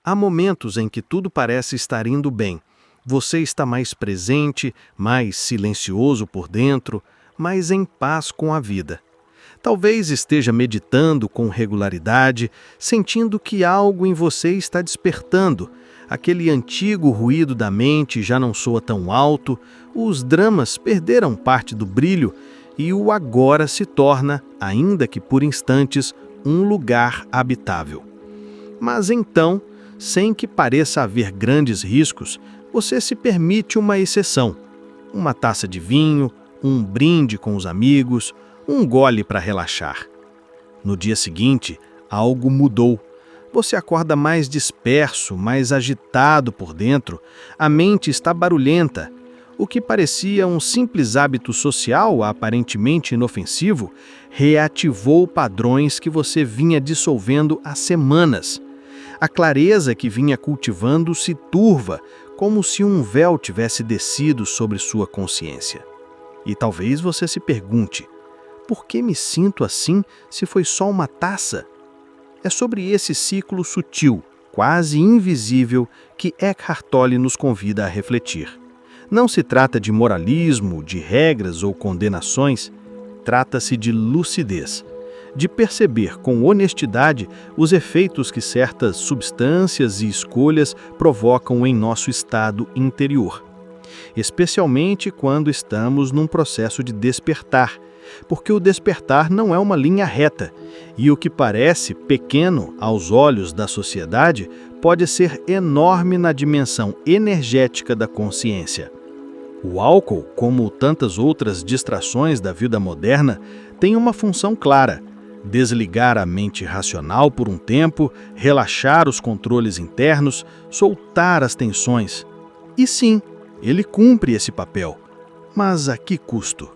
Há momentos em que tudo parece estar indo bem. Você está mais presente, mais silencioso por dentro, mais em paz com a vida. Talvez esteja meditando com regularidade, sentindo que algo em você está despertando. Aquele antigo ruído da mente já não soa tão alto, os dramas perderam parte do brilho e o agora se torna, ainda que por instantes, um lugar habitável. Mas então, sem que pareça haver grandes riscos, você se permite uma exceção. Uma taça de vinho, um brinde com os amigos, um gole para relaxar. No dia seguinte, algo mudou. Você acorda mais disperso, mais agitado por dentro, a mente está barulhenta. O que parecia um simples hábito social, aparentemente inofensivo, reativou padrões que você vinha dissolvendo há semanas. A clareza que vinha cultivando se turva, como se um véu tivesse descido sobre sua consciência. E talvez você se pergunte, por que me sinto assim se foi só uma taça? É sobre esse ciclo sutil, quase invisível, que Eckhart Tolle nos convida a refletir. Não se trata de moralismo, de regras ou condenações, trata-se de lucidez, de perceber com honestidade os efeitos que certas substâncias e escolhas provocam em nosso estado interior, especialmente quando estamos num processo de despertar, porque o despertar não é uma linha reta, e o que parece pequeno aos olhos da sociedade pode ser enorme na dimensão energética da consciência. O álcool, como tantas outras distrações da vida moderna, tem uma função clara: desligar a mente racional por um tempo, relaxar os controles internos, soltar as tensões. E sim, ele cumpre esse papel. Mas a que custo?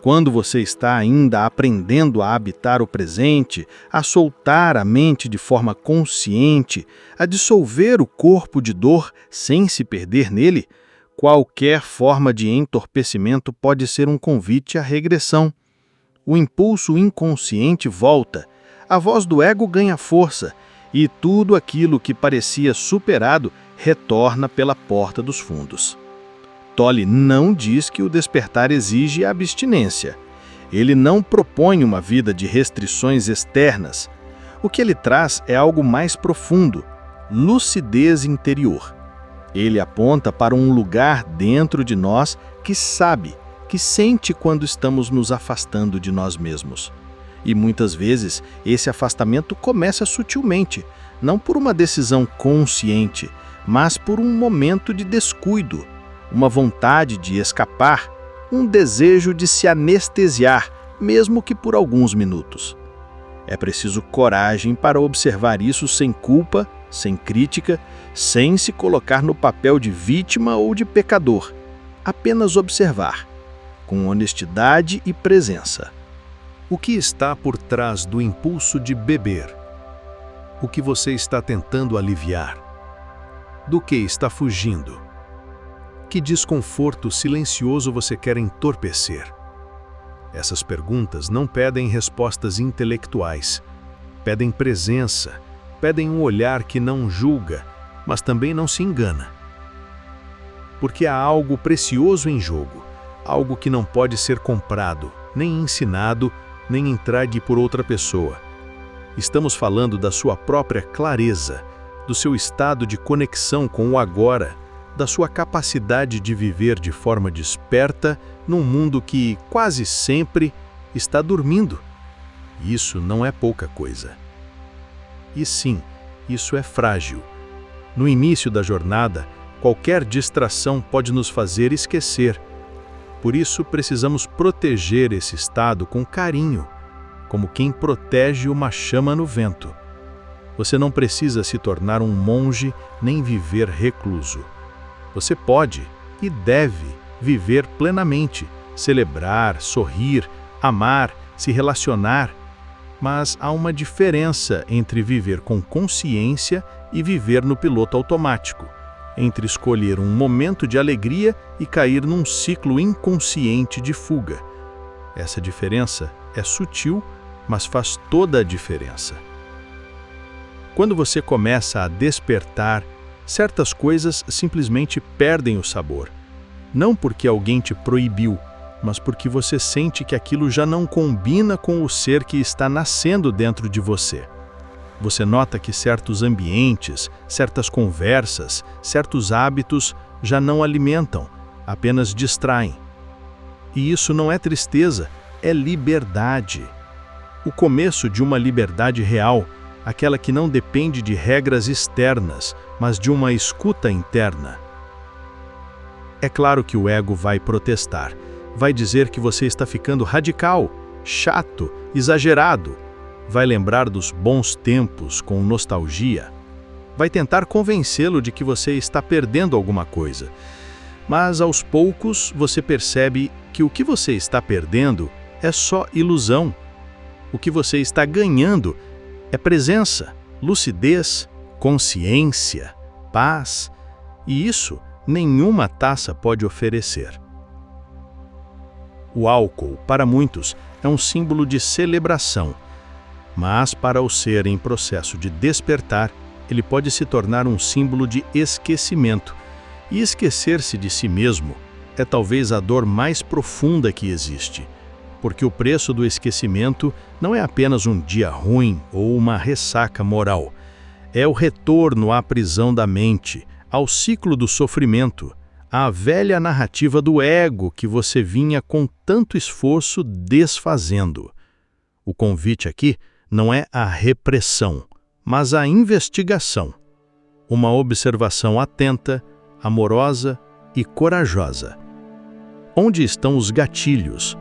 Quando você está ainda aprendendo a habitar o presente, a soltar a mente de forma consciente, a dissolver o corpo de dor sem se perder nele, qualquer forma de entorpecimento pode ser um convite à regressão. O impulso inconsciente volta, a voz do ego ganha força e tudo aquilo que parecia superado retorna pela porta dos fundos. Tolle não diz que o despertar exige abstinência. Ele não propõe uma vida de restrições externas. O que ele traz é algo mais profundo, lucidez interior. Ele aponta para um lugar dentro de nós que sabe, que sente quando estamos nos afastando de nós mesmos. E muitas vezes esse afastamento começa sutilmente, não por uma decisão consciente, mas por um momento de descuido, uma vontade de escapar, um desejo de se anestesiar, mesmo que por alguns minutos. É preciso coragem para observar isso sem culpa, sem crítica, sem se colocar no papel de vítima ou de pecador. Apenas observar, com honestidade e presença. O que está por trás do impulso de beber? O que você está tentando aliviar? Do que está fugindo? Que desconforto silencioso você quer entorpecer? Essas perguntas não pedem respostas intelectuais. Pedem presença, pedem um olhar que não julga, mas também não se engana. Porque há algo precioso em jogo, algo que não pode ser comprado, nem ensinado, nem entregue por outra pessoa. Estamos falando da sua própria clareza, do seu estado de conexão com o agora, da sua capacidade de viver de forma desperta num mundo que, quase sempre, está dormindo. Isso não é pouca coisa. E sim, isso é frágil. No início da jornada, qualquer distração pode nos fazer esquecer. Por isso, precisamos proteger esse estado com carinho, como quem protege uma chama no vento. Você não precisa se tornar um monge nem viver recluso. Você pode e deve viver plenamente, celebrar, sorrir, amar, se relacionar. Mas há uma diferença entre viver com consciência e viver no piloto automático, entre escolher um momento de alegria e cair num ciclo inconsciente de fuga. Essa diferença é sutil, mas faz toda a diferença. Quando você começa a despertar, certas coisas simplesmente perdem o sabor. Não porque alguém te proibiu, mas porque você sente que aquilo já não combina com o ser que está nascendo dentro de você. Você nota que certos ambientes, certas conversas, certos hábitos já não alimentam, apenas distraem. E isso não é tristeza, é liberdade. O começo de uma liberdade real, aquela que não depende de regras externas, mas de uma escuta interna. É claro que o ego vai protestar, vai dizer que você está ficando radical, chato, exagerado, vai lembrar dos bons tempos com nostalgia, vai tentar convencê-lo de que você está perdendo alguma coisa. Mas aos poucos você percebe que o que você está perdendo é só ilusão. O que você está ganhando é presença, lucidez, consciência, paz, e isso nenhuma taça pode oferecer. O álcool, para muitos, é um símbolo de celebração, mas para o ser em processo de despertar, ele pode se tornar um símbolo de esquecimento. E esquecer-se de si mesmo é talvez a dor mais profunda que existe, porque o preço do esquecimento não é apenas um dia ruim ou uma ressaca moral. É o retorno à prisão da mente, ao ciclo do sofrimento, à velha narrativa do ego que você vinha com tanto esforço desfazendo. O convite aqui não é a repressão, mas a investigação. Uma observação atenta, amorosa e corajosa. Onde estão os gatilhos?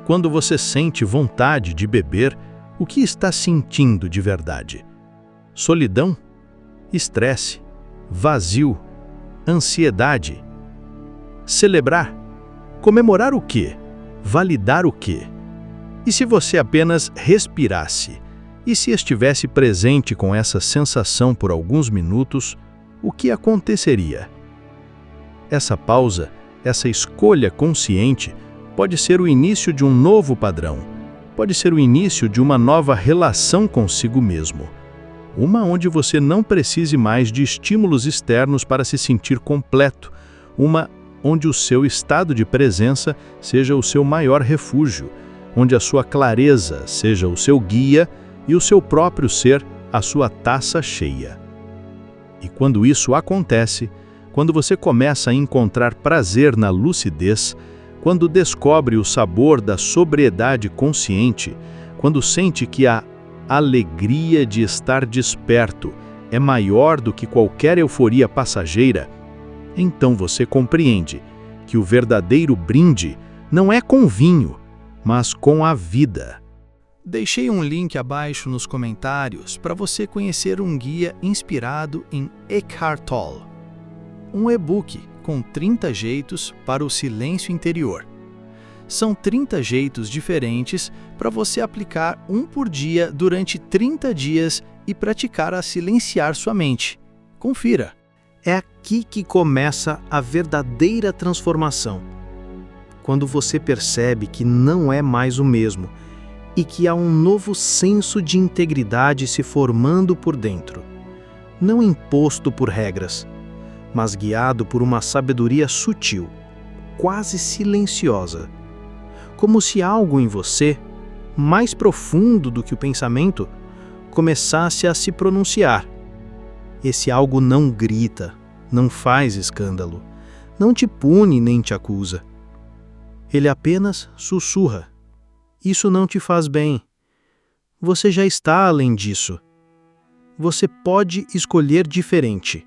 Quando você sente vontade de beber, o que está sentindo de verdade? Solidão? Estresse? Vazio? Ansiedade? Celebrar? Comemorar o quê? Validar o quê? E se você apenas respirasse? E se estivesse presente com essa sensação por alguns minutos, o que aconteceria? Essa pausa, essa escolha consciente, pode ser o início de um novo padrão, pode ser o início de uma nova relação consigo mesmo. Uma onde você não precise mais de estímulos externos para se sentir completo, uma onde o seu estado de presença seja o seu maior refúgio, onde a sua clareza seja o seu guia e o seu próprio ser a sua taça cheia. E quando isso acontece, quando você começa a encontrar prazer na lucidez, quando descobre o sabor da sobriedade consciente, quando sente que a alegria de estar desperto é maior do que qualquer euforia passageira, então você compreende que o verdadeiro brinde não é com vinho, mas com a vida. Deixei um link abaixo nos comentários para você conhecer um guia inspirado em Eckhart Tolle. Um e-book com 30 jeitos para o silêncio interior. São 30 jeitos diferentes para você aplicar um por dia durante 30 dias e praticar a silenciar sua mente. Confira! É aqui que começa a verdadeira transformação. Quando você percebe que não é mais o mesmo e que há um novo senso de integridade se formando por dentro. Não imposto por regras, mas guiado por uma sabedoria sutil, quase silenciosa. Como se algo em você, mais profundo do que o pensamento, começasse a se pronunciar. Esse algo não grita, não faz escândalo, não te pune nem te acusa. Ele apenas sussurra. Isso não te faz bem. Você já está além disso. Você pode escolher diferente.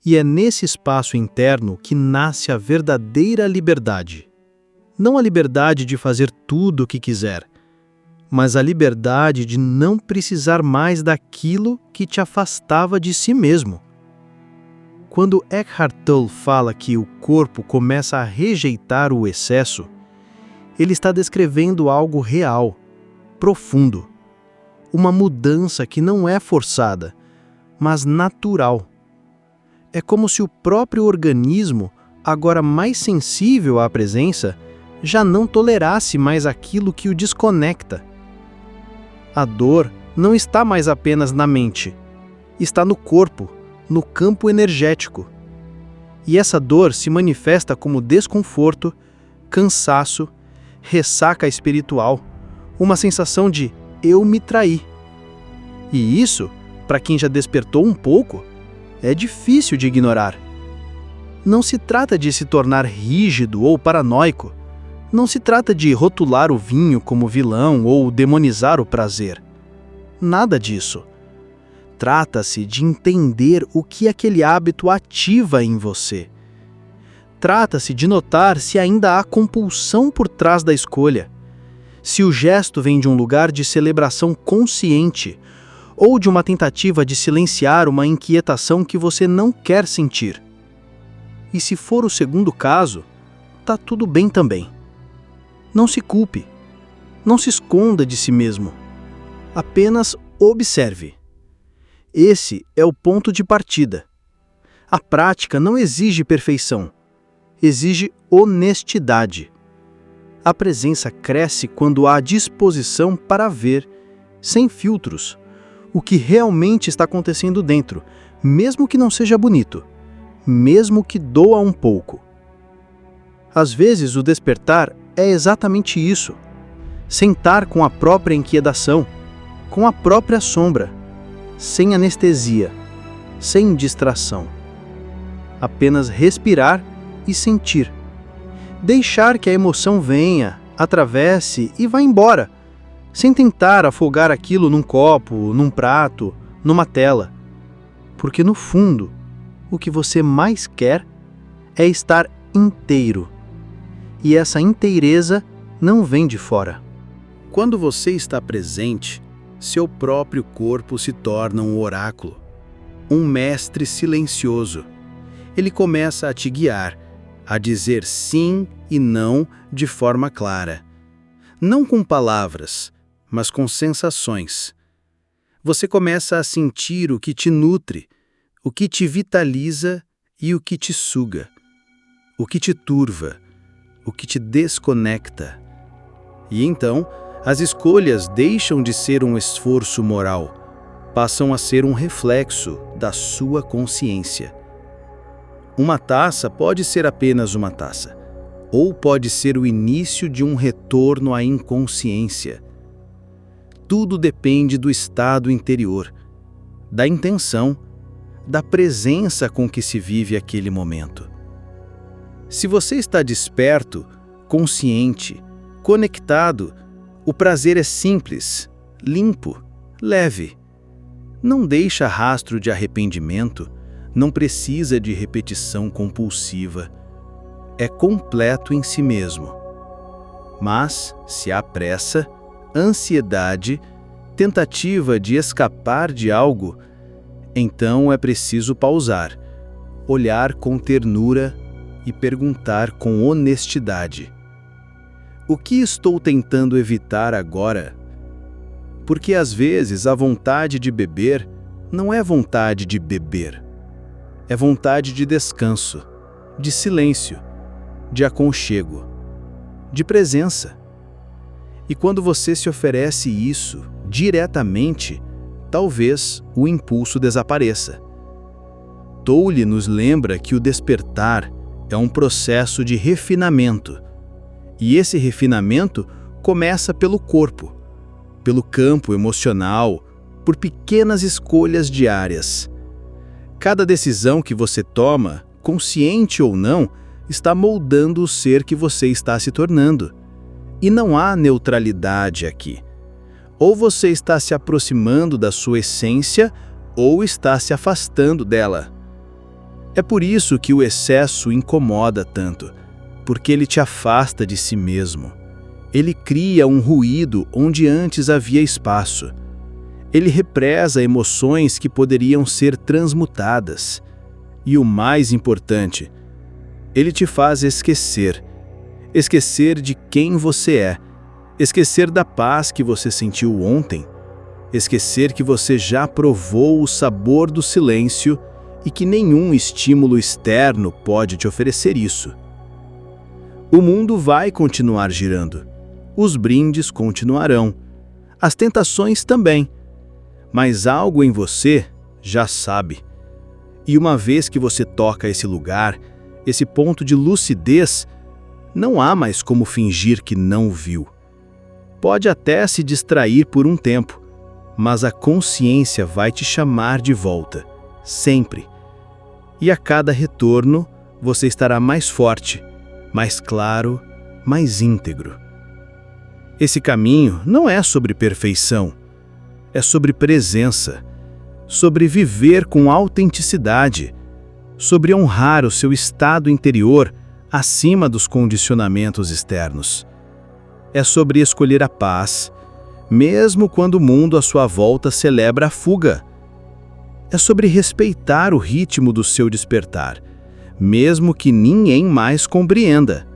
E é nesse espaço interno que nasce a verdadeira liberdade. Não a liberdade de fazer tudo o que quiser, mas a liberdade de não precisar mais daquilo que te afastava de si mesmo. Quando Eckhart Tolle fala que o corpo começa a rejeitar o excesso, ele está descrevendo algo real, profundo. Uma mudança que não é forçada, mas natural. É como se o próprio organismo, agora mais sensível à presença, já não tolerasse mais aquilo que o desconecta. A dor não está mais apenas na mente, está no corpo, no campo energético. E essa dor se manifesta como desconforto, cansaço, ressaca espiritual, uma sensação de eu me traí. E isso, para quem já despertou um pouco, é difícil de ignorar. Não se trata de se tornar rígido ou paranoico. Não se trata de rotular o vinho como vilão ou demonizar o prazer. Nada disso. Trata-se de entender o que aquele hábito ativa em você. Trata-se de notar se ainda há compulsão por trás da escolha. Se o gesto vem de um lugar de celebração consciente ou de uma tentativa de silenciar uma inquietação que você não quer sentir. E se for o segundo caso, tá tudo bem também. Não se culpe. Não se esconda de si mesmo. Apenas observe. Esse é o ponto de partida. A prática não exige perfeição. Exige honestidade. A presença cresce quando há disposição para ver, sem filtros, o que realmente está acontecendo dentro, mesmo que não seja bonito, mesmo que doa um pouco. Às vezes o despertar é exatamente isso. Sentar com a própria inquietação, com a própria sombra, sem anestesia, sem distração. Apenas respirar e sentir. Deixar que a emoção venha, atravesse e vá embora, sem tentar afogar aquilo num copo, num prato, numa tela. Porque no fundo, o que você mais quer é estar inteiro. E essa inteireza não vem de fora. Quando você está presente, seu próprio corpo se torna um oráculo, um mestre silencioso. Ele começa a te guiar, a dizer sim e não de forma clara. Não com palavras, mas com sensações. Você começa a sentir o que te nutre, o que te vitaliza e o que te suga, o que te turva, o que te desconecta. E então, as escolhas deixam de ser um esforço moral, passam a ser um reflexo da sua consciência. Uma taça pode ser apenas uma taça, ou pode ser o início de um retorno à inconsciência. Tudo depende do estado interior, da intenção, da presença com que se vive aquele momento. Se você está desperto, consciente, conectado, o prazer é simples, limpo, leve. Não deixa rastro de arrependimento, não precisa de repetição compulsiva. É completo em si mesmo. Mas, se há pressa, ansiedade, tentativa de escapar de algo, então é preciso pausar, olhar com ternura e perguntar com honestidade: o que estou tentando evitar agora? Porque às vezes a vontade de beber não é vontade de beber. É vontade de descanso, de silêncio, de aconchego, de presença. E quando você se oferece isso diretamente, talvez o impulso desapareça. Tolle nos lembra que o despertar é um processo de refinamento. E esse refinamento começa pelo corpo, pelo campo emocional, por pequenas escolhas diárias. Cada decisão que você toma, consciente ou não, está moldando o ser que você está se tornando. E não há neutralidade aqui. Ou você está se aproximando da sua essência, ou está se afastando dela. É por isso que o excesso incomoda tanto, porque ele te afasta de si mesmo. Ele cria um ruído onde antes havia espaço. Ele represa emoções que poderiam ser transmutadas. E o mais importante, ele te faz esquecer. Esquecer de quem você é. Esquecer da paz que você sentiu ontem. Esquecer que você já provou o sabor do silêncio e que nenhum estímulo externo pode te oferecer isso. O mundo vai continuar girando. Os brindes continuarão. As tentações também. mas algo em você já sabe. E uma vez que você toca esse lugar, esse ponto de lucidez, não há mais como fingir que não viu. Pode até se distrair por um tempo, mas a consciência vai te chamar de volta, sempre. E a cada retorno, você estará mais forte, mais claro, mais íntegro. Esse caminho não é sobre perfeição, é sobre presença, sobre viver com autenticidade, sobre honrar o seu estado interior acima dos condicionamentos externos. É sobre escolher a paz, mesmo quando o mundo à sua volta celebra a fuga. É sobre respeitar o ritmo do seu despertar, mesmo que ninguém mais compreenda.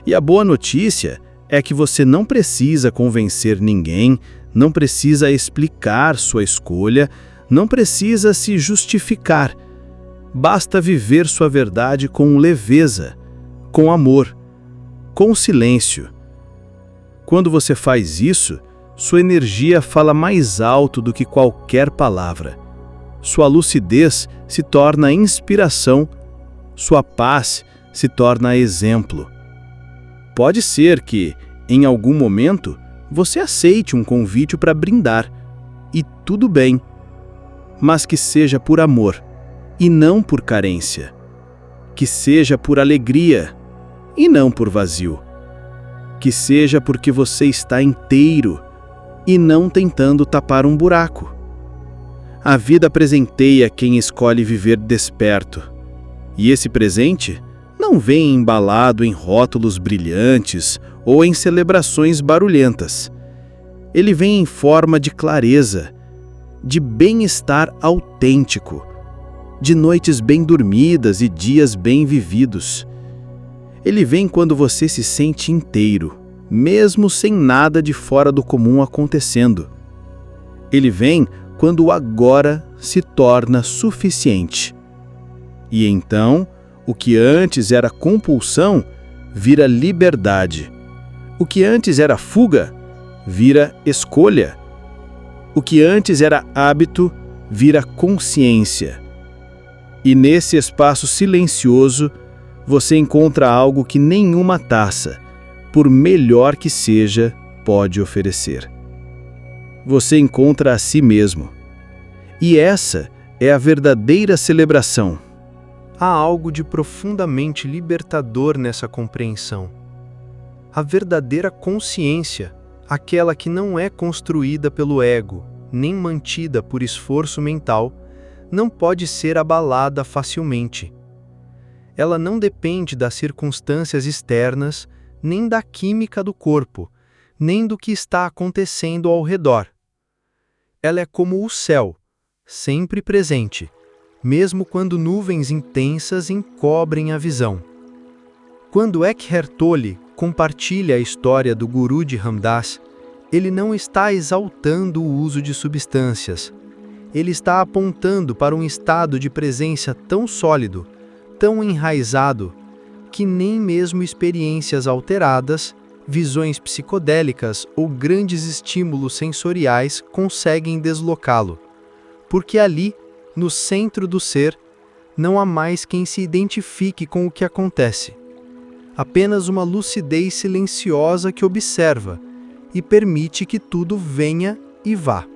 E a boa notícia é que você não precisa convencer ninguém, não precisa explicar sua escolha, não precisa se justificar. Basta viver sua verdade com leveza, com amor, com silêncio. Quando você faz isso, sua energia fala mais alto do que qualquer palavra. Sua lucidez se torna inspiração, sua paz se torna exemplo. Pode ser que, em algum momento, você aceite um convite para brindar, e tudo bem, mas que seja por amor, e não por carência. Que seja por alegria, e não por vazio. Que seja porque você está inteiro, e não tentando tapar um buraco. A vida presenteia quem escolhe viver desperto, e esse presente não vem embalado em rótulos brilhantes ou em celebrações barulhentas. Ele vem em forma de clareza, de bem-estar autêntico, de noites bem dormidas e dias bem vividos. Ele vem quando você se sente inteiro, mesmo sem nada de fora do comum acontecendo. Ele vem quando o agora se torna suficiente. E então, o que antes era compulsão, vira liberdade. O que antes era fuga, vira escolha. O que antes era hábito, vira consciência. E nesse espaço silencioso, você encontra algo que nenhuma taça, por melhor que seja, pode oferecer. Você encontra a si mesmo. E essa é a verdadeira celebração. Há algo de profundamente libertador nessa compreensão. A verdadeira consciência, aquela que não é construída pelo ego, nem mantida por esforço mental, não pode ser abalada facilmente. Ela não depende das circunstâncias externas, nem da química do corpo, nem do que está acontecendo ao redor. Ela é como o céu, sempre presente, mesmo quando nuvens intensas encobrem a visão. Quando Eckhart Tolle compartilha a história do Guru de Ramdas, ele não está exaltando o uso de substâncias. Ele está apontando para um estado de presença tão sólido, tão enraizado, que nem mesmo experiências alteradas, visões psicodélicas ou grandes estímulos sensoriais conseguem deslocá-lo. Porque ali, no centro do ser, não há mais quem se identifique com o que acontece. Apenas uma lucidez silenciosa que observa e permite que tudo venha e vá.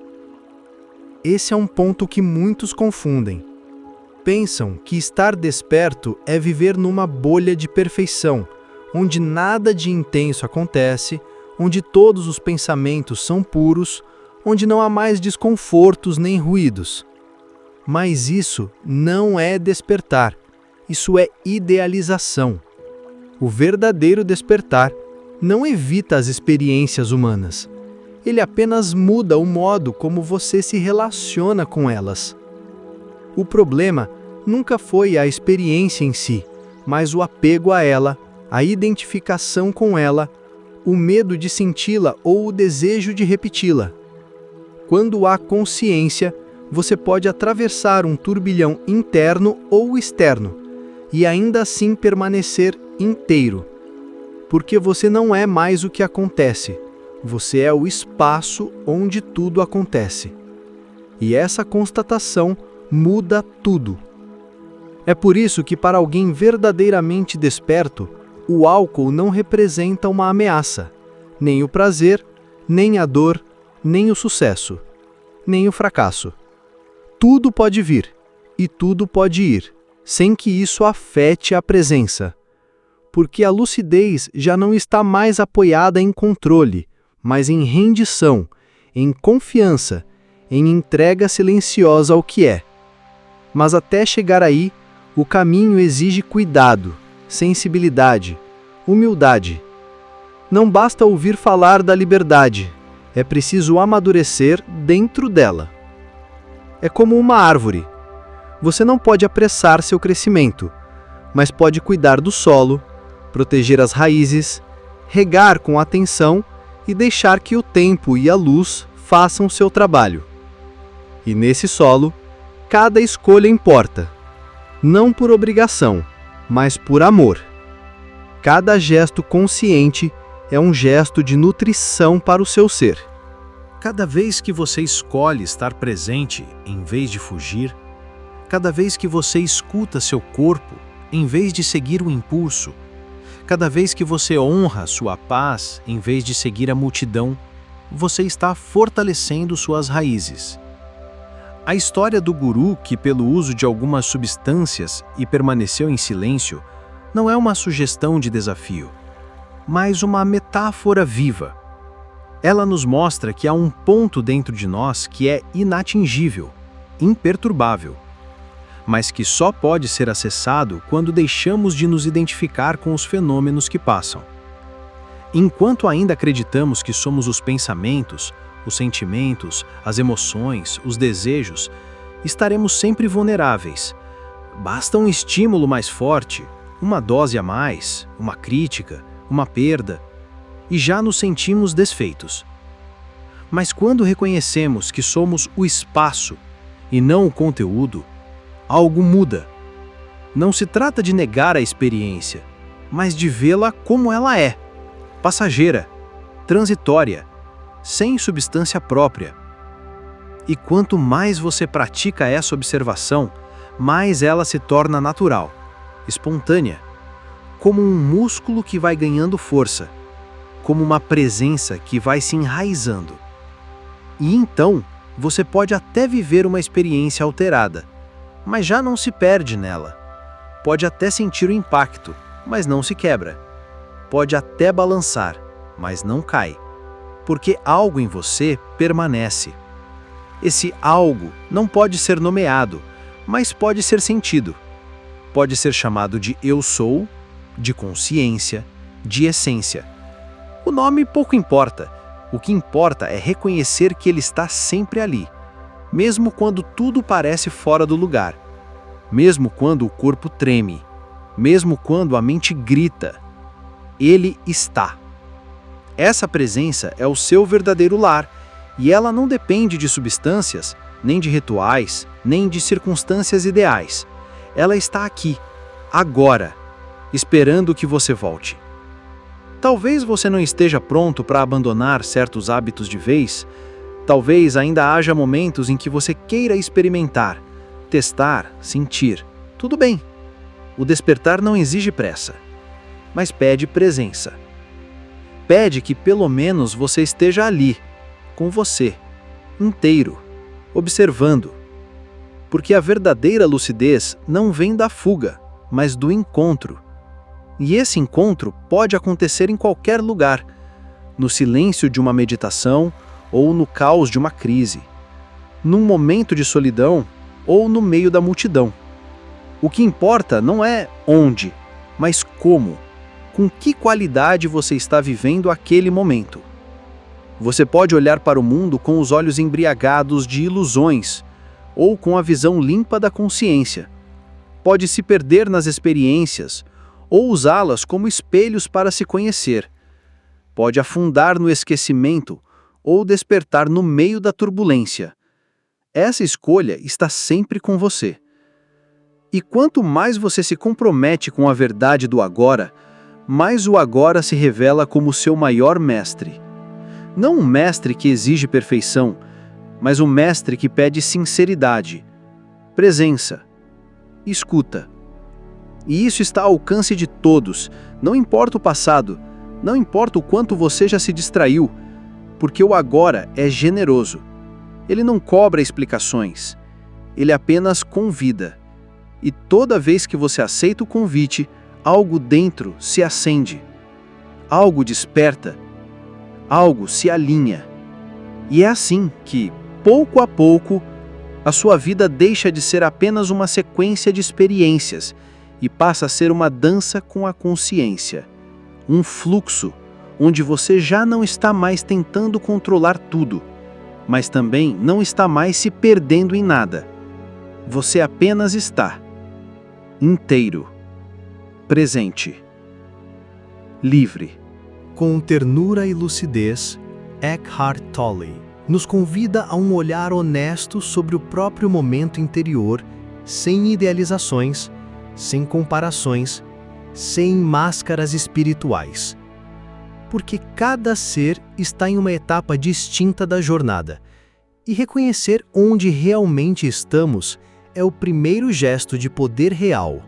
Esse é um ponto que muitos confundem. Pensam que estar desperto é viver numa bolha de perfeição, onde nada de intenso acontece, onde todos os pensamentos são puros, onde não há mais desconfortos nem ruídos. Mas isso não é despertar, isso é idealização. O verdadeiro despertar não evita as experiências humanas. Ele apenas muda o modo como você se relaciona com elas. O problema nunca foi a experiência em si, mas o apego a ela, a identificação com ela, o medo de senti-la ou o desejo de repeti-la. Quando há consciência, você pode atravessar um turbilhão interno ou externo e ainda assim permanecer inteiro. Porque você não é mais o que acontece, você é o espaço onde tudo acontece. E essa constatação muda tudo. É por isso que, para alguém verdadeiramente desperto, o álcool não representa uma ameaça, nem o prazer, nem a dor, nem o sucesso, nem o fracasso. Tudo pode vir e tudo pode ir, sem que isso afete a presença. Porque a lucidez já não está mais apoiada em controle, mas em rendição, em confiança, em entrega silenciosa ao que é. Mas até chegar aí, o caminho exige cuidado, sensibilidade, humildade. Não basta ouvir falar da liberdade, é preciso amadurecer dentro dela. É como uma árvore. Você não pode apressar seu crescimento, mas pode cuidar do solo, proteger as raízes, regar com atenção e deixar que o tempo e a luz façam seu trabalho. E nesse solo, cada escolha importa, não por obrigação, mas por amor. Cada gesto consciente é um gesto de nutrição para o seu ser. Cada vez que você escolhe estar presente em vez de fugir, cada vez que você escuta seu corpo em vez de seguir o impulso, cada vez que você honra sua paz em vez de seguir a multidão, você está fortalecendo suas raízes. A história do guru que, pelo uso de algumas substâncias e permaneceu em silêncio, não é uma sugestão de desafio, mas uma metáfora viva. Ela nos mostra que há um ponto dentro de nós que é inatingível, imperturbável, mas que só pode ser acessado quando deixamos de nos identificar com os fenômenos que passam. Enquanto ainda acreditamos que somos os pensamentos, os sentimentos, as emoções, os desejos, estaremos sempre vulneráveis. Basta um estímulo mais forte, uma dose a mais, uma crítica, uma perda, e já nos sentimos desfeitos. Mas quando reconhecemos que somos o espaço e não o conteúdo, algo muda. Não se trata de negar a experiência, mas de vê-la como ela é, passageira, transitória, sem substância própria. E quanto mais você pratica essa observação, mais ela se torna natural, espontânea, como um músculo que vai ganhando força, como uma presença que vai se enraizando. E então, você pode até viver uma experiência alterada, mas já não se perde nela. Pode até sentir o impacto, mas não se quebra. Pode até balançar, mas não cai. Porque algo em você permanece. Esse algo não pode ser nomeado, mas pode ser sentido. Pode ser chamado de eu sou, de consciência, de essência. O nome pouco importa. O que importa é reconhecer que ele está sempre ali, mesmo quando tudo parece fora do lugar, mesmo quando o corpo treme, mesmo quando a mente grita. Ele está. Essa presença é o seu verdadeiro lar, e ela não depende de substâncias, nem de rituais, nem de circunstâncias ideais. Ela está aqui, agora, esperando que você volte. Talvez você não esteja pronto para abandonar certos hábitos de vez, talvez ainda haja momentos em que você queira experimentar, testar, sentir. Tudo bem. O despertar não exige pressa, mas pede presença. Pede que pelo menos você esteja ali, com você, inteiro, observando. Porque a verdadeira lucidez não vem da fuga, mas do encontro. E esse encontro pode acontecer em qualquer lugar, no silêncio de uma meditação ou no caos de uma crise, num momento de solidão ou no meio da multidão. O que importa não é onde, mas como. Com que qualidade você está vivendo aquele momento? Você pode olhar para o mundo com os olhos embriagados de ilusões, ou com a visão limpa da consciência. Pode se perder nas experiências, ou usá-las como espelhos para se conhecer. Pode afundar no esquecimento, ou despertar no meio da turbulência. Essa escolha está sempre com você. E quanto mais você se compromete com a verdade do agora, mais o agora se revela como seu maior mestre. Não um mestre que exige perfeição, mas um mestre que pede sinceridade, presença, escuta. E isso está ao alcance de todos, não importa o passado, não importa o quanto você já se distraiu, porque o agora é generoso. Ele não cobra explicações, ele apenas convida. E toda vez que você aceita o convite, algo dentro se acende, algo desperta, algo se alinha. E é assim que, pouco a pouco, a sua vida deixa de ser apenas uma sequência de experiências e passa a ser uma dança com a consciência, um fluxo onde você já não está mais tentando controlar tudo, mas também não está mais se perdendo em nada. Você apenas está inteiro, presente, livre. Com ternura e lucidez, Eckhart Tolle nos convida a um olhar honesto sobre o próprio momento interior, sem idealizações, sem comparações, sem máscaras espirituais. Porque cada ser está em uma etapa distinta da jornada, e reconhecer onde realmente estamos é o primeiro gesto de poder real.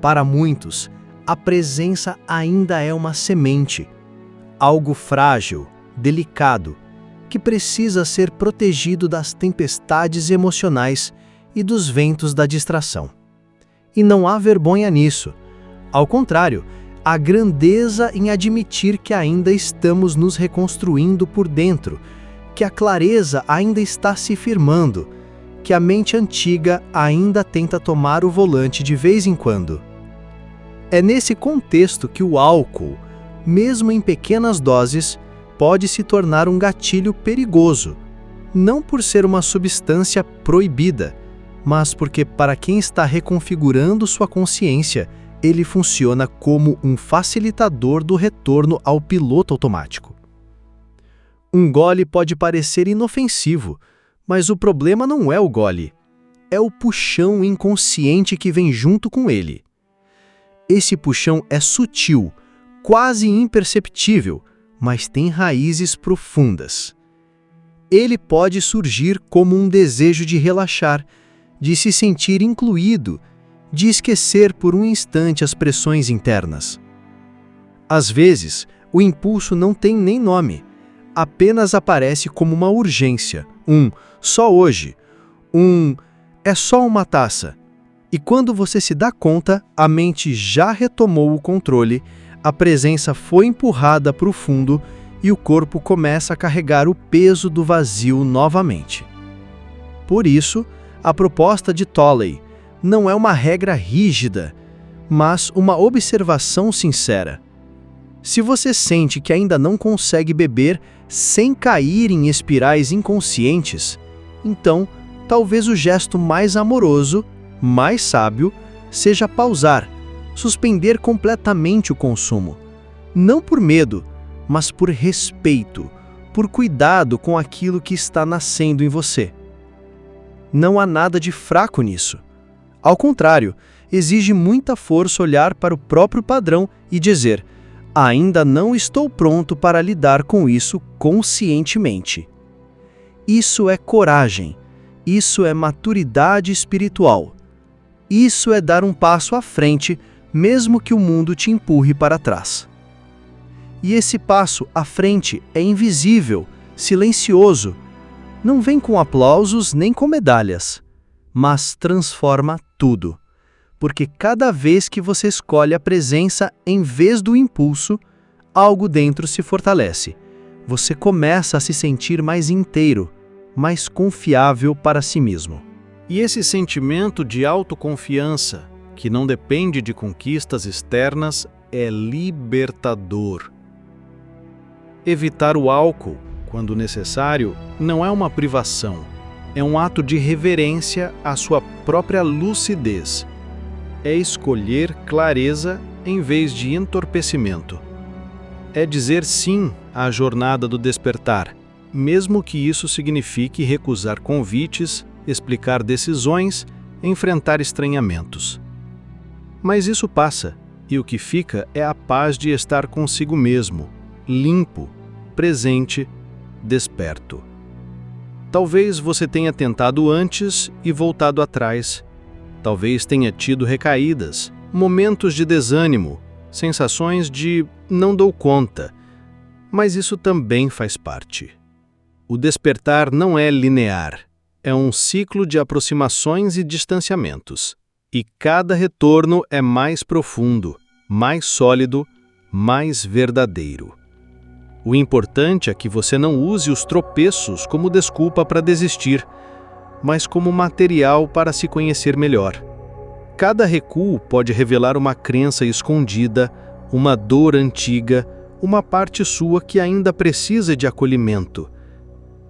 Para muitos, a presença ainda é uma semente, algo frágil, delicado, que precisa ser protegido das tempestades emocionais e dos ventos da distração. E não há vergonha nisso. Ao contrário, há grandeza em admitir que ainda estamos nos reconstruindo por dentro, que a clareza ainda está se firmando, que a mente antiga ainda tenta tomar o volante de vez em quando. É nesse contexto que o álcool, mesmo em pequenas doses, pode se tornar um gatilho perigoso, não por ser uma substância proibida, mas porque, para quem está reconfigurando sua consciência, ele funciona como um facilitador do retorno ao piloto automático. Um gole pode parecer inofensivo, mas o problema não é o gole, é o puxão inconsciente que vem junto com ele. Esse puxão é sutil, quase imperceptível, mas tem raízes profundas. Ele pode surgir como um desejo de relaxar, de se sentir incluído, de esquecer por um instante as pressões internas. Às vezes, o impulso não tem nem nome, apenas aparece como uma urgência, só hoje, é só uma taça. E quando você se dá conta, a mente já retomou o controle, a presença foi empurrada para o fundo e o corpo começa a carregar o peso do vazio novamente. Por isso, a proposta de Tolle não é uma regra rígida, mas uma observação sincera. Se você sente que ainda não consegue beber sem cair em espirais inconscientes, então talvez o gesto mais amoroso, mais sábio, seja pausar, suspender completamente o consumo. Não por medo, mas por respeito, por cuidado com aquilo que está nascendo em você. Não há nada de fraco nisso. Ao contrário, exige muita força olhar para o próprio padrão e dizer: ainda não estou pronto para lidar com isso conscientemente. Isso é coragem, isso é maturidade espiritual. Isso é dar um passo à frente, mesmo que o mundo te empurre para trás. E esse passo à frente é invisível, silencioso. Não vem com aplausos nem com medalhas, mas transforma tudo. Porque cada vez que você escolhe a presença em vez do impulso, algo dentro se fortalece. Você começa a se sentir mais inteiro, mais confiável para si mesmo. E esse sentimento de autoconfiança, que não depende de conquistas externas, é libertador. Evitar o álcool, quando necessário, não é uma privação, é um ato de reverência à sua própria lucidez. É escolher clareza em vez de entorpecimento. É dizer sim à jornada do despertar, mesmo que isso signifique recusar convites, explicar decisões, enfrentar estranhamentos. Mas isso passa, e o que fica é a paz de estar consigo mesmo, limpo, presente, desperto. Talvez você tenha tentado antes e voltado atrás. Talvez tenha tido recaídas, momentos de desânimo, sensações de não dou conta. Mas isso também faz parte. O despertar não é linear. É um ciclo de aproximações e distanciamentos. E cada retorno é mais profundo, mais sólido, mais verdadeiro. O importante é que você não use os tropeços como desculpa para desistir, mas como material para se conhecer melhor. Cada recuo pode revelar uma crença escondida, uma dor antiga, uma parte sua que ainda precisa de acolhimento.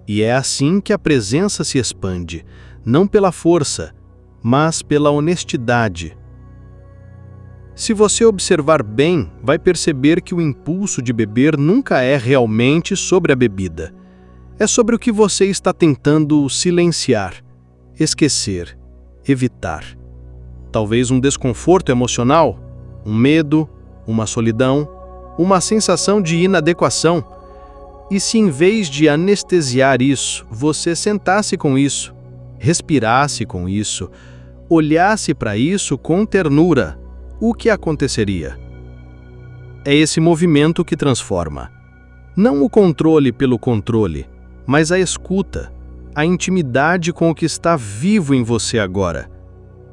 E é assim que a presença se expande, não pela força, mas pela honestidade. Se você observar bem, vai perceber que o impulso de beber nunca é realmente sobre a bebida. É sobre o que você está tentando silenciar, esquecer, evitar. Talvez um desconforto emocional, um medo, uma solidão, uma sensação de inadequação. E se em vez de anestesiar isso, você sentasse com isso, respirasse com isso, olhasse para isso com ternura, o que aconteceria? É esse movimento que transforma. Não o controle pelo controle, mas a escuta, a intimidade com o que está vivo em você agora.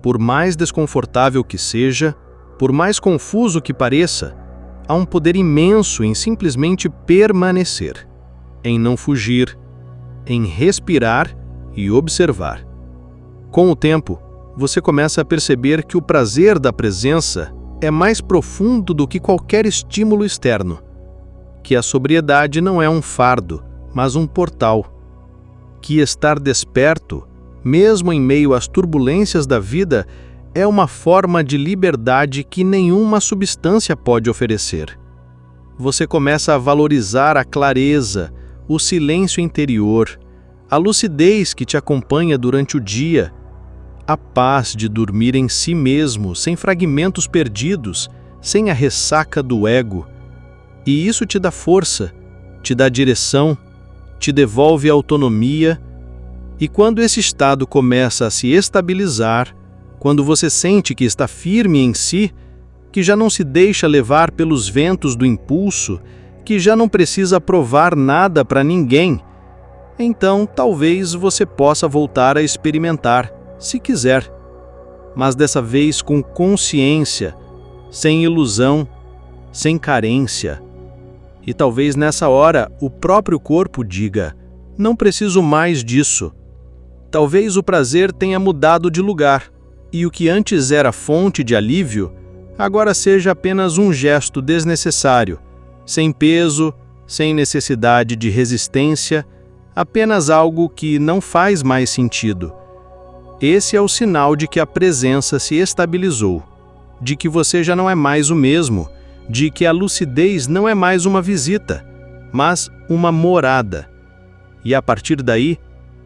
Por mais desconfortável que seja, por mais confuso que pareça, há um poder imenso em simplesmente permanecer, em não fugir, em respirar e observar. Com o tempo, você começa a perceber que o prazer da presença é mais profundo do que qualquer estímulo externo, que a sobriedade não é um fardo, mas um portal, que estar desperto, mesmo em meio às turbulências da vida, é uma forma de liberdade que nenhuma substância pode oferecer. Você começa a valorizar a clareza, o silêncio interior, a lucidez que te acompanha durante o dia, a paz de dormir em si mesmo, sem fragmentos perdidos, sem a ressaca do ego. E isso te dá força, te dá direção, te devolve autonomia. E quando esse estado começa a se estabilizar, quando você sente que está firme em si, que já não se deixa levar pelos ventos do impulso, que já não precisa provar nada para ninguém, então talvez você possa voltar a experimentar, se quiser, mas dessa vez com consciência, sem ilusão, sem carência. E talvez nessa hora o próprio corpo diga: não preciso mais disso. Talvez o prazer tenha mudado de lugar, e o que antes era fonte de alívio, agora seja apenas um gesto desnecessário, sem peso, sem necessidade de resistência, apenas algo que não faz mais sentido. Esse é o sinal de que a presença se estabilizou, de que você já não é mais o mesmo, de que a lucidez não é mais uma visita, mas uma morada. E a partir daí,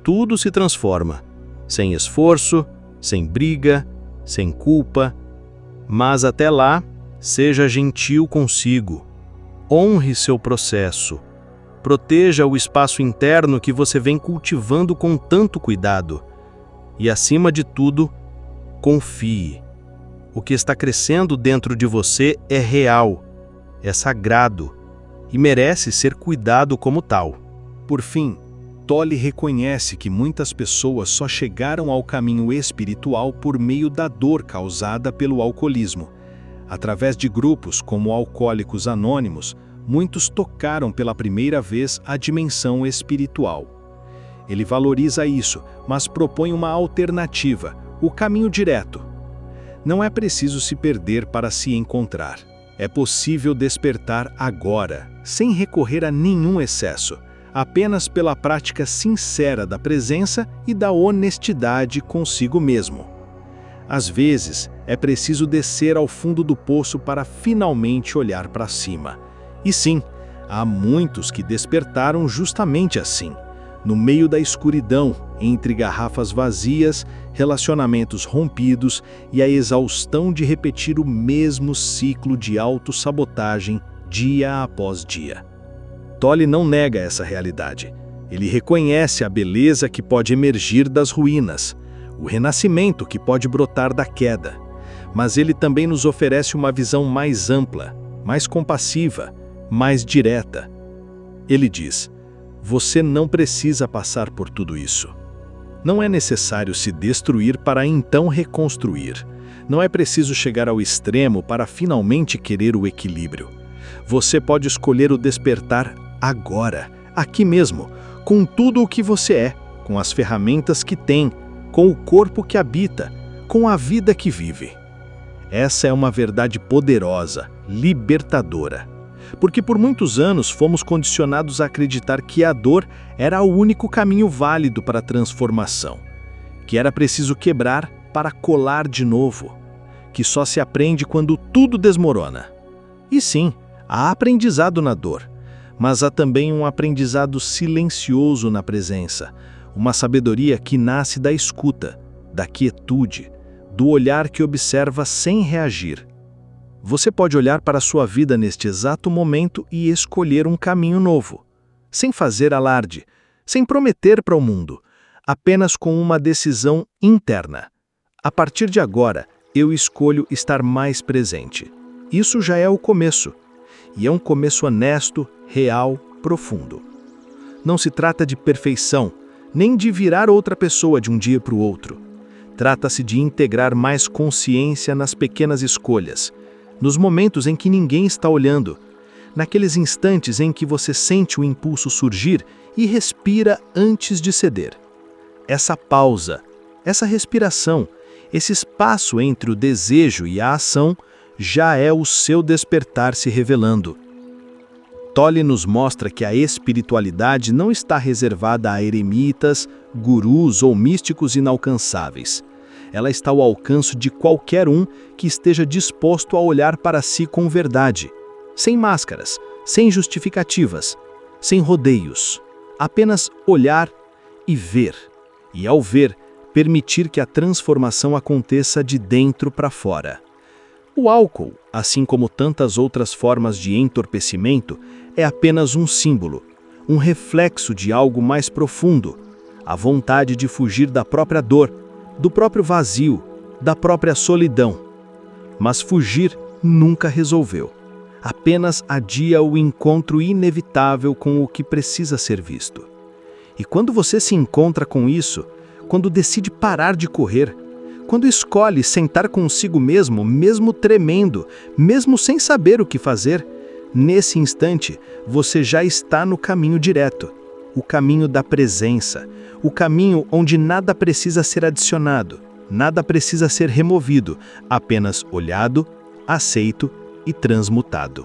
tudo se transforma, sem esforço, sem briga, sem culpa. Mas até lá, seja gentil consigo. Honre seu processo. Proteja o espaço interno que você vem cultivando com tanto cuidado. E, acima de tudo, confie. O que está crescendo dentro de você é real, é sagrado e merece ser cuidado como tal. Por fim, Tolle reconhece que muitas pessoas só chegaram ao caminho espiritual por meio da dor causada pelo alcoolismo. Através de grupos como Alcoólicos Anônimos, muitos tocaram pela primeira vez a dimensão espiritual. Ele valoriza isso, mas propõe uma alternativa, o caminho direto. Não é preciso se perder para se encontrar. É possível despertar agora, sem recorrer a nenhum excesso, apenas pela prática sincera da presença e da honestidade consigo mesmo. Às vezes, é preciso descer ao fundo do poço para finalmente olhar para cima. E sim, há muitos que despertaram justamente assim, no meio da escuridão, entre garrafas vazias, relacionamentos rompidos e a exaustão de repetir o mesmo ciclo de autossabotagem dia após dia. Tolle não nega essa realidade. Ele reconhece a beleza que pode emergir das ruínas, o renascimento que pode brotar da queda. Mas ele também nos oferece uma visão mais ampla, mais compassiva, mais direta. Ele diz: você não precisa passar por tudo isso. Não é necessário se destruir para então reconstruir. Não é preciso chegar ao extremo para finalmente querer o equilíbrio. Você pode escolher o despertar agora, aqui mesmo, com tudo o que você é, com as ferramentas que tem, com o corpo que habita, com a vida que vive. Essa é uma verdade poderosa, libertadora. Porque por muitos anos fomos condicionados a acreditar que a dor era o único caminho válido para a transformação, que era preciso quebrar para colar de novo, que só se aprende quando tudo desmorona. E sim, há aprendizado na dor, mas há também um aprendizado silencioso na presença, uma sabedoria que nasce da escuta, da quietude, do olhar que observa sem reagir. Você pode olhar para a sua vida neste exato momento e escolher um caminho novo, sem fazer alarde, sem prometer para o mundo, apenas com uma decisão interna. A partir de agora, eu escolho estar mais presente. Isso já é o começo, e é um começo honesto, real, profundo. Não se trata de perfeição, nem de virar outra pessoa de um dia para o outro. Trata-se de integrar mais consciência nas pequenas escolhas, nos momentos em que ninguém está olhando, naqueles instantes em que você sente o impulso surgir e respira antes de ceder. Essa pausa, essa respiração, esse espaço entre o desejo e a ação já é o seu despertar se revelando. Tolle nos mostra que a espiritualidade não está reservada a eremitas, gurus ou místicos inalcançáveis. Ela está ao alcance de qualquer um que esteja disposto a olhar para si com verdade, sem máscaras, sem justificativas, sem rodeios. Apenas olhar e ver. E ao ver, permitir que a transformação aconteça de dentro para fora. O álcool, assim como tantas outras formas de entorpecimento, é apenas um símbolo, um reflexo de algo mais profundo, a vontade de fugir da própria dor, do próprio vazio, da própria solidão. Mas fugir nunca resolveu. Apenas adia o encontro inevitável com o que precisa ser visto. E quando você se encontra com isso, quando decide parar de correr, quando escolhe sentar consigo mesmo, mesmo tremendo, mesmo sem saber o que fazer, nesse instante você já está no caminho direto, o caminho da presença, o caminho onde nada precisa ser adicionado, nada precisa ser removido, apenas olhado, aceito e transmutado.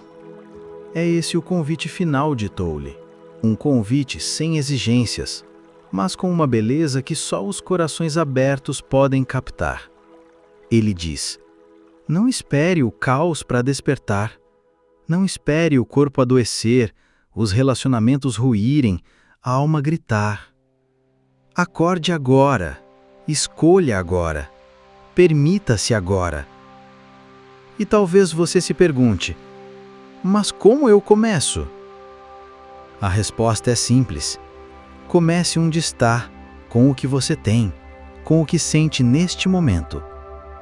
É esse o convite final de Tolle. Um convite sem exigências, mas com uma beleza que só os corações abertos podem captar. Ele diz: não espere o caos para despertar. Não espere o corpo adoecer, os relacionamentos ruírem, a alma gritar. Acorde agora, escolha agora, permita-se agora. E talvez você se pergunte: mas como eu começo? A resposta é simples. Comece onde está, com o que você tem, com o que sente neste momento.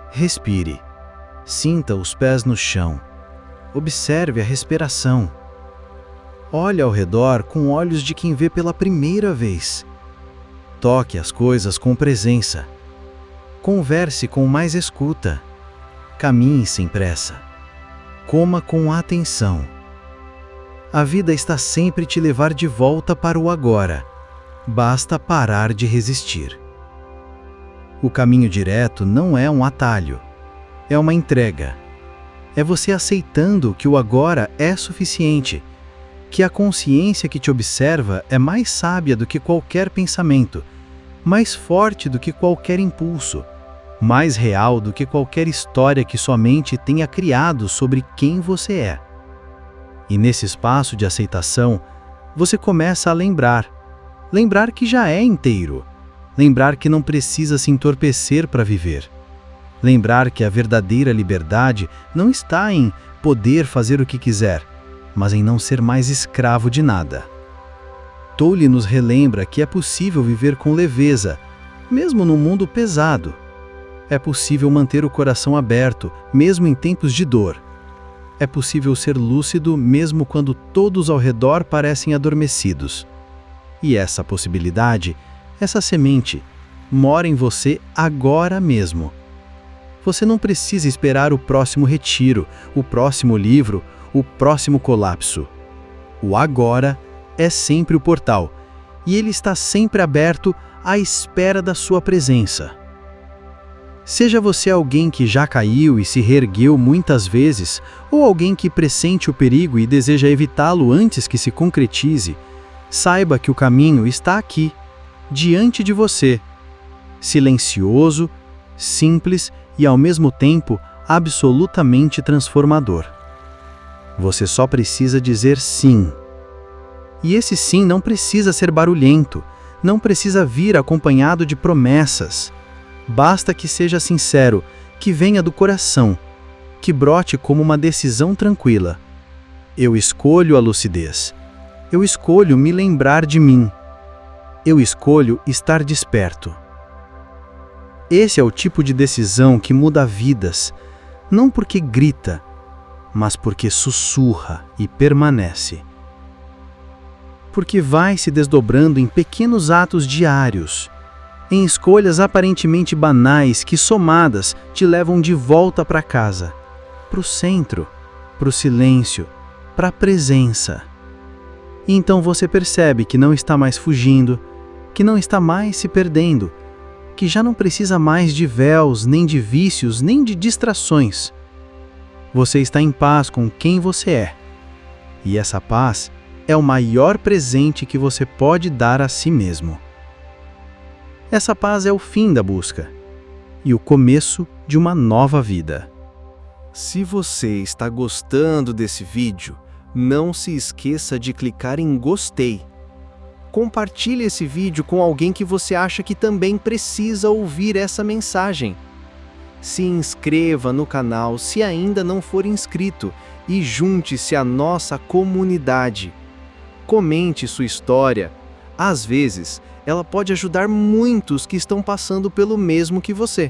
Respire, sinta os pés no chão, observe a respiração. Olhe ao redor com olhos de quem vê pela primeira vez. Toque as coisas com presença. Converse com mais escuta. Caminhe sem pressa. Coma com atenção. A vida está sempre te levar de volta para o agora. Basta parar de resistir. O caminho direto não é um atalho. É uma entrega. É você aceitando que o agora é suficiente, que a consciência que te observa é mais sábia do que qualquer pensamento, mais forte do que qualquer impulso, mais real do que qualquer história que sua mente tenha criado sobre quem você é. E nesse espaço de aceitação, você começa a lembrar que já é inteiro, lembrar que não precisa se entorpecer para viver, lembrar que a verdadeira liberdade não está em poder fazer o que quiser, mas em não ser mais escravo de nada. Tolle nos relembra que é possível viver com leveza, mesmo num mundo pesado. É possível manter o coração aberto, mesmo em tempos de dor. É possível ser lúcido mesmo quando todos ao redor parecem adormecidos. E essa possibilidade, essa semente, mora em você agora mesmo. Você não precisa esperar o próximo retiro, o próximo livro, o próximo colapso. O agora é sempre o portal, e ele está sempre aberto à espera da sua presença. Seja você alguém que já caiu e se reergueu muitas vezes, ou alguém que pressente o perigo e deseja evitá-lo antes que se concretize, saiba que o caminho está aqui, diante de você, silencioso, simples e ao mesmo tempo absolutamente transformador. Você só precisa dizer sim. E esse sim não precisa ser barulhento, não precisa vir acompanhado de promessas. Basta que seja sincero, que venha do coração, que brote como uma decisão tranquila. Eu escolho a lucidez. Eu escolho me lembrar de mim. Eu escolho estar desperto. Esse é o tipo de decisão que muda vidas, não porque grita, mas porque sussurra e permanece. Porque vai se desdobrando em pequenos atos diários, em escolhas aparentemente banais que, somadas, te levam de volta para casa, para o centro, para o silêncio, para a presença. E então você percebe que não está mais fugindo, que não está mais se perdendo, que já não precisa mais de véus, nem de vícios, nem de distrações. Você está em paz com quem você é. E essa paz é o maior presente que você pode dar a si mesmo. Essa paz é o fim da busca e o começo de uma nova vida. Se você está gostando desse vídeo, não se esqueça de clicar em gostei. Compartilhe esse vídeo com alguém que você acha que também precisa ouvir essa mensagem. Se inscreva no canal se ainda não for inscrito e junte-se à nossa comunidade. Comente sua história. Às vezes, ela pode ajudar muitos que estão passando pelo mesmo que você.